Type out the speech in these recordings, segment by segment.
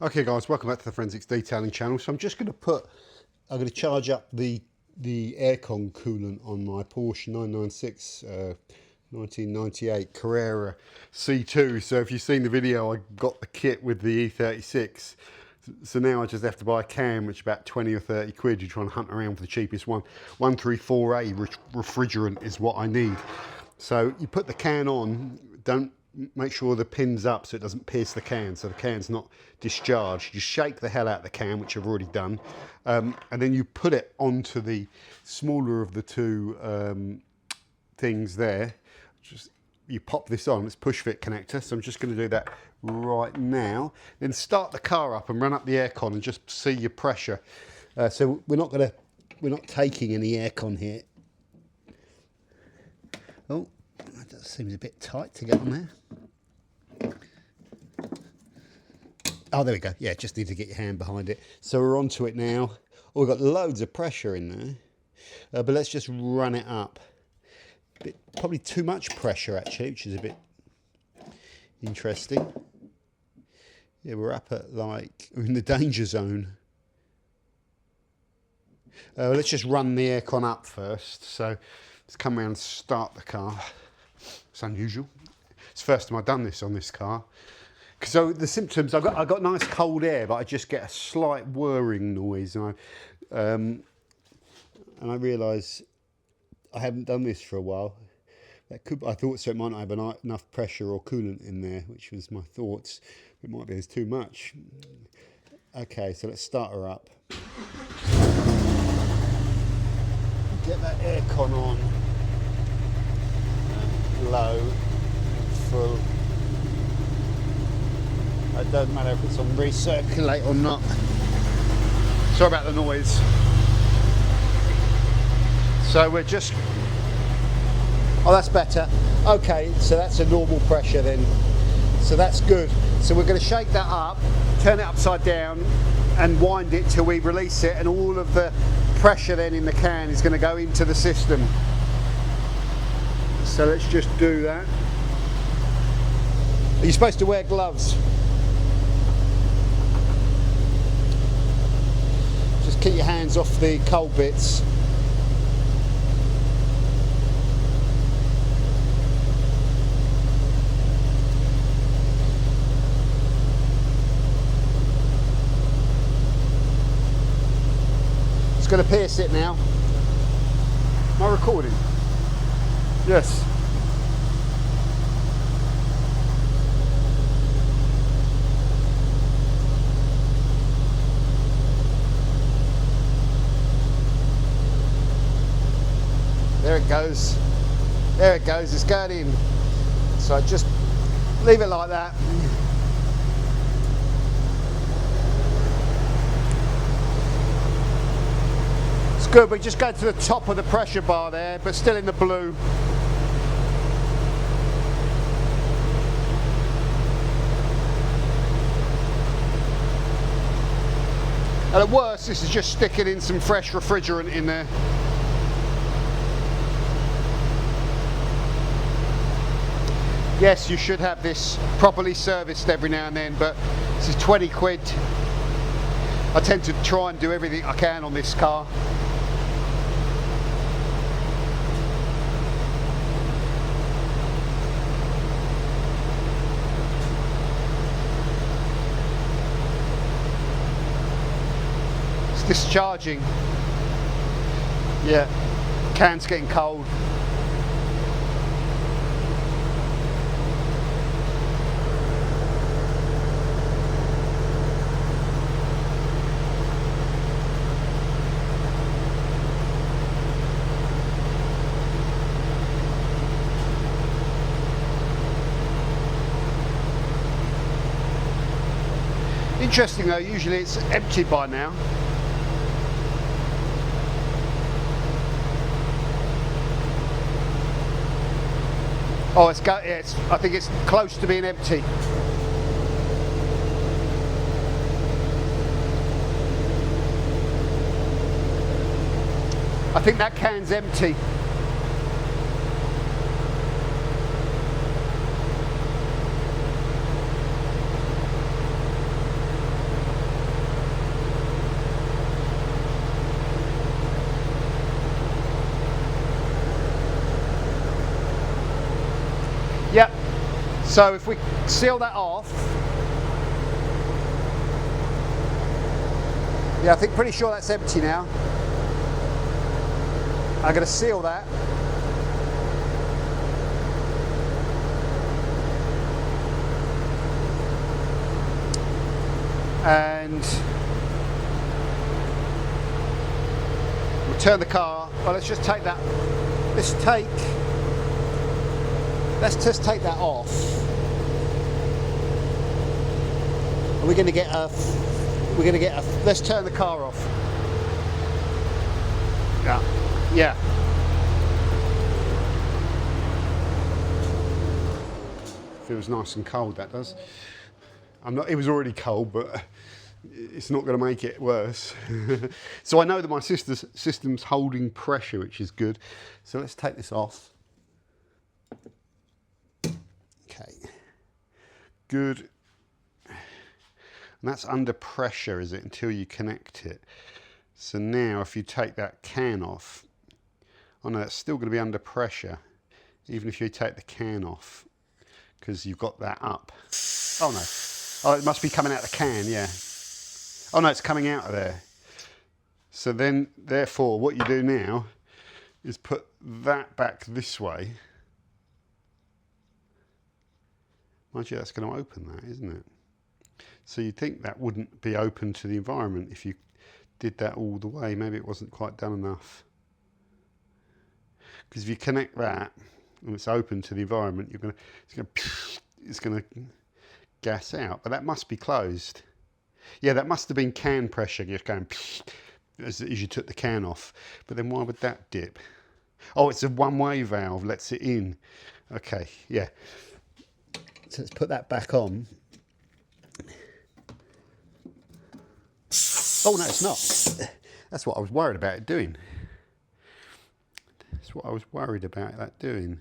Okay guys, welcome back to the Forensics Detailing channel. So I'm going to charge up the Aircon coolant on my Porsche 996 1998 Carrera C2. So if you've seen the video, I got the kit with the E36. So now I just have to buy a can, which is about 20 or 30 quid. You're trying to hunt around for the cheapest one. 134A refrigerant is what I need. So you put the can on, make sure the pin's up so it doesn't pierce the can, so the can's not discharged. You shake the hell out of the can, which I've already done, and then you put it onto the smaller of the two things there. You pop this on, it's push fit connector, so I'm just going to do that right now. Then start the car up and run up the aircon and just see your pressure. So we're not taking any aircon here. Oh, that seems a bit tight to get on there. Oh, there we go. Yeah, just need to get your hand behind it. So we're onto it now. Oh, we've got loads of pressure in there, but let's just run it up. Probably too much pressure actually, which is a bit interesting. Yeah, we're up at we're in the danger zone. Let's just run the aircon up first. So let's come around and start the car. It's unusual. It's the first time I've done this on this car. So the symptoms, I got nice cold air, but I just get a slight whirring noise, and I realise I haven't done this for a while. I thought so. It might not have enough pressure or coolant in there, which was my thoughts. It might be there's too much. Okay, so let's start her up. Get that aircon on. Low and full. It doesn't matter if it's on recirculate or not. Sorry about the noise. So we're just, oh, that's better. Okay, so that's a normal pressure then. So that's good. So we're going to shake that up, turn it upside down and wind it till we release it, and all of the pressure then in the can is going to go into the system. So let's just do that. Are you supposed to wear gloves? Just keep your hands off the cold bits. It's going to pierce it now. Am I recording? Yes. There it goes. There it goes. It's going in. So I just leave it like that. It's good. We just go to the top of the pressure bar there, but still in the blue. And at worst, this is just sticking in some fresh refrigerant in there. Yes, you should have this properly serviced every now and then, but this is 20 quid. I tend to try and do everything I can on this car. It's discharging. Yeah, can's getting cold. Interesting though, usually it's empty by now. Oh, I think it's close to being empty. I think that can's empty. So if we seal that off, yeah, I think pretty sure that's empty now. I'm going to seal that. And we'll turn the car. Well, let's just take that. Let's just take that off. We're going to get a. Let's turn the car off. Yeah. Feels nice and cold, that does. It was already cold, but it's not going to make it worse. So I know that my system's holding pressure, which is good. So let's take this off. Okay. Good. And that's under pressure, is it, until you connect it. So now if you take that can off, oh no, it's still going to be under pressure, even if you take the can off, because you've got that up. Oh no. Oh, it must be coming out of the can, yeah. Oh no, it's coming out of there. So then, therefore, what you do now is put that back this way. Mind you, that's going to open that, isn't it? So you'd think that wouldn't be open to the environment if you did that all the way. Maybe it wasn't quite done enough. Because if you connect that and it's open to the environment, it's going to gas out. But that must be closed. Yeah, that must have been can pressure just going as you took the can off. But then why would that dip? Oh, it's a one-way valve, lets it in. Okay, yeah. So let's put that back on. Oh no, it's not. That's what I was worried about it doing. That's what I was worried about that doing.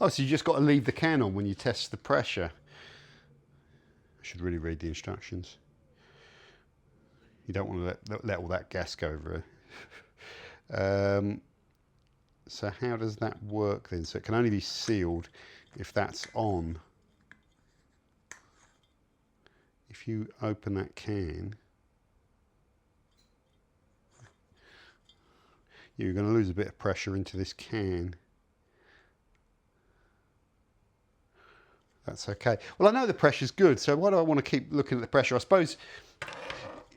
Oh, so you just got to leave the can on when you test the pressure. I should really read the instructions. You don't want to let all that gas go over. So how does that work then? So it can only be sealed if that's on. If you open that can, you're going to lose a bit of pressure into this can. That's okay. Well, I know the pressure's good, so why do I want to keep looking at the pressure? I suppose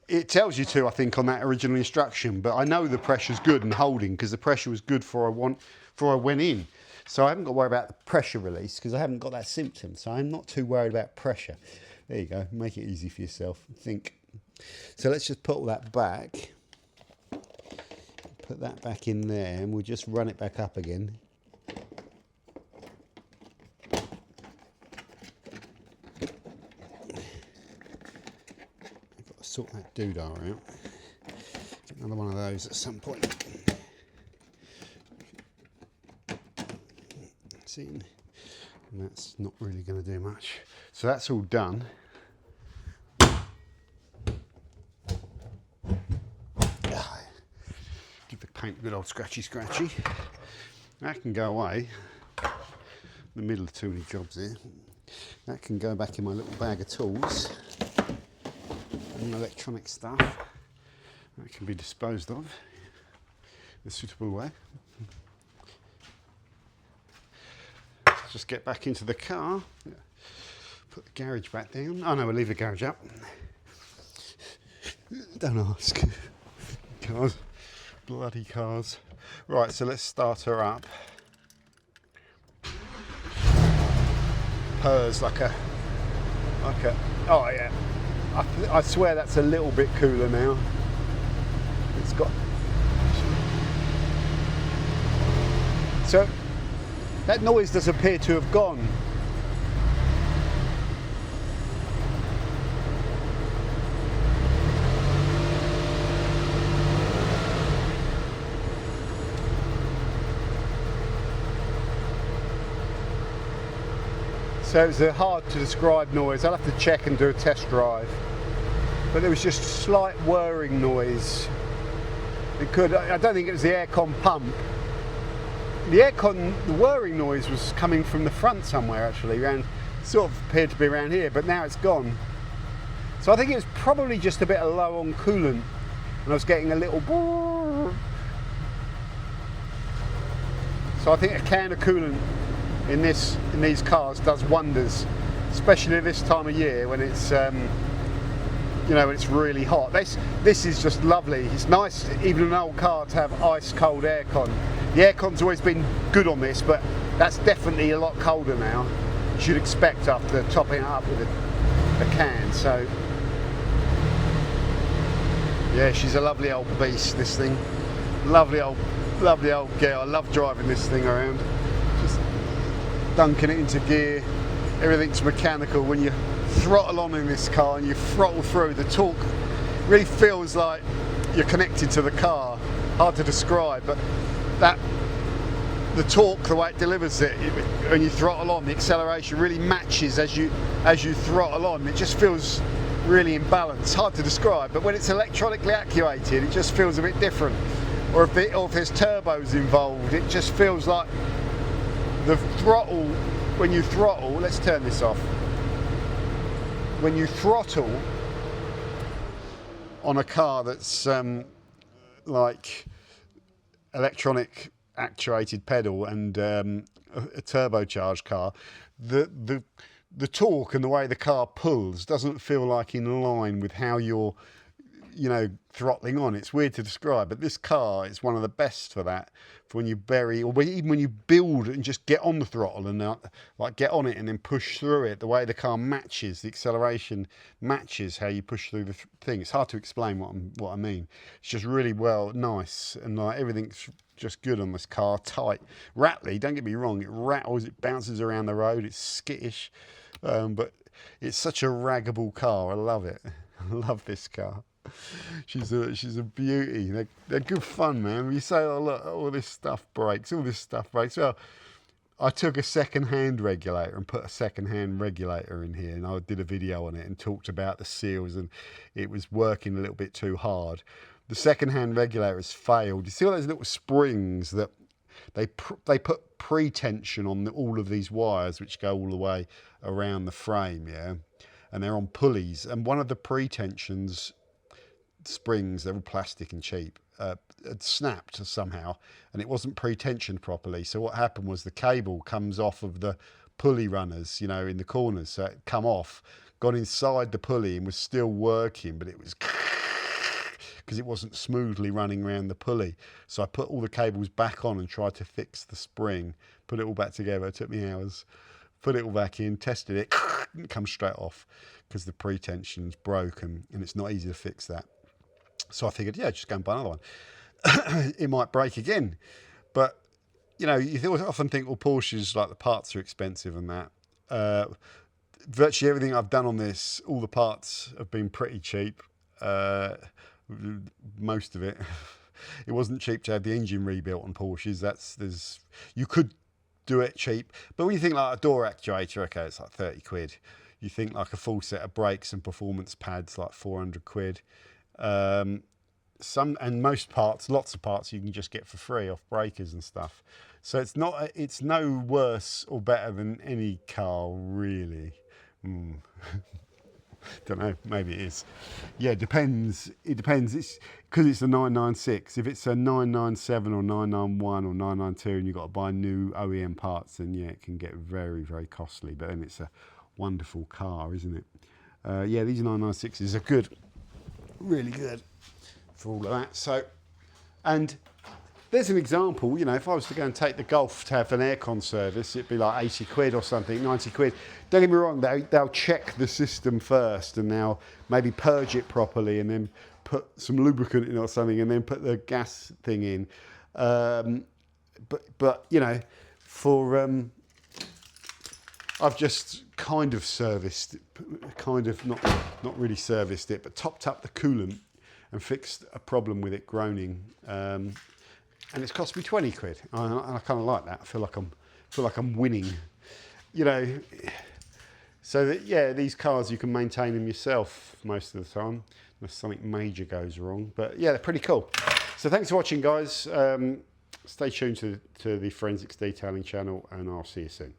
it tells you to, I think, on that original instruction, but I know the pressure's good and holding because the pressure was good before I went in. So I haven't got to worry about the pressure release because I haven't got that symptom. So I'm not too worried about pressure. There you go. Make it easy for yourself. Think. So let's just put all that back. Put that back in there and we'll just run it back up again. I've got to sort that doodah out. Get another one of those at some point. See, and that's not really going to do much. So that's all done. Give the paint a good old scratchy. That can go away. In the middle of too many jobs here. That can go back in my little bag of tools and electronic stuff. That can be disposed of in a suitable way. Let's just get back into the car. Put the garage back down. Oh no, we'll leave the garage up. Don't ask. Cars. Bloody cars. Right, so let's start her up. Purrs like a, oh yeah. I swear that's a little bit cooler now. It's got, so that noise does appear to have gone. So it's a hard to describe noise. I'll have to check and do a test drive. But there was just slight whirring noise. I don't think it was the aircon pump. the aircon, the whirring noise was coming from the front somewhere actually, around, sort of appeared to be around here, but now it's gone. So I think it was probably just a bit low on coolant, and I was getting a little. So I think a can of coolant in these cars does wonders, especially this time of year when it's you know, it's really hot. This is just lovely. It's nice, even in an old car, to have ice cold aircon. The aircon's always been good on this, but that's definitely a lot colder now. You should expect after topping it up with a can. So yeah, she's a lovely old beast, this thing. Lovely old girl. I love driving this thing around. Just dunking it into gear. Everything's mechanical. When you throttle on in this car and you throttle through, the torque really feels like you're connected to the car. Hard to describe, but the torque, the way it delivers it, when you throttle on, the acceleration really matches as you throttle on. It just feels really in balance. Hard to describe, but when it's electronically actuated, it just feels a bit different. Or if there's turbos involved, it just feels like the throttle. When you throttle, let's turn this off. When you throttle on a car that's like electronic actuated pedal and a turbocharged car, the torque and the way the car pulls doesn't feel like in line with how you're, you know, throttling on. It's weird to describe, but this car is one of the best for that. For when you bury, or even when you build and just get on the throttle and like get on it and then push through it, the way the car matches, the acceleration matches how you push through the thing. It's hard to explain what I mean. It's just really nice, and like everything's just good on this car. Tight, rattly, don't get me wrong, it rattles, it bounces around the road, it's skittish, but it's such a raggable car. I love it. I love this car. She's a beauty. They're good fun, man. When you say, oh look, all this stuff breaks. Well, I took a second-hand regulator and put a second-hand regulator in here, and I did a video on it and talked about the seals, and it was working a little bit too hard. The second-hand regulator has failed. You see all those little springs that they put pre-tension on all of these wires, which go all the way around the frame, yeah, and they're on pulleys, and one of the pre-tensions springs, they're all plastic and cheap, had snapped somehow, and it wasn't pre-tensioned properly. So what happened was the cable comes off of the pulley runners, you know, in the corners, so it come off, gone inside the pulley and was still working, but it was because it wasn't smoothly running around the pulley. So I put all the cables back on and tried to fix the spring, put it all back together. It took me hours, put it all back in, tested it, it comes straight off because the pre-tension's broken, and it's not easy to fix that. So I figured, yeah, just go and buy another one. It might break again. But, you know, you often think, well, Porsches, like the parts are expensive and that. Virtually everything I've done on this, all the parts have been pretty cheap. Most of it. It wasn't cheap to have the engine rebuilt on Porsches. You could do it cheap. But when you think like a door actuator, okay, it's like 30 quid. You think like a full set of brakes and performance pads, like 400 quid. Most parts, lots of parts you can just get for free off breakers and stuff. So it's no worse or better than any car really. Don't know, maybe it is. Yeah, it depends. It's because it's a 996. If it's a 997 or 991 or 992 and you've got to buy new OEM parts, then yeah, it can get very, very costly. But then it's a wonderful car, isn't it? Yeah, these 996s are good. Really good for all of that. So, and there's an example, you know, if I was to go and take the Golf to have an aircon service, it'd be like 80 quid or something, 90 quid. Don't get me wrong, they'll check the system first and they'll maybe purge it properly and then put some lubricant in or something and then put the gas thing in. But you know, I've just kind of serviced, not really serviced it, but topped up the coolant and fixed a problem with it groaning. And it's cost me 20 quid. I kind of like that. I feel like I'm winning, you know. So that, yeah, these cars, you can maintain them yourself most of the time unless something major goes wrong. But yeah, they're pretty cool. So thanks for watching, guys. Stay tuned to the Forensics Detailing channel, and I'll see you soon.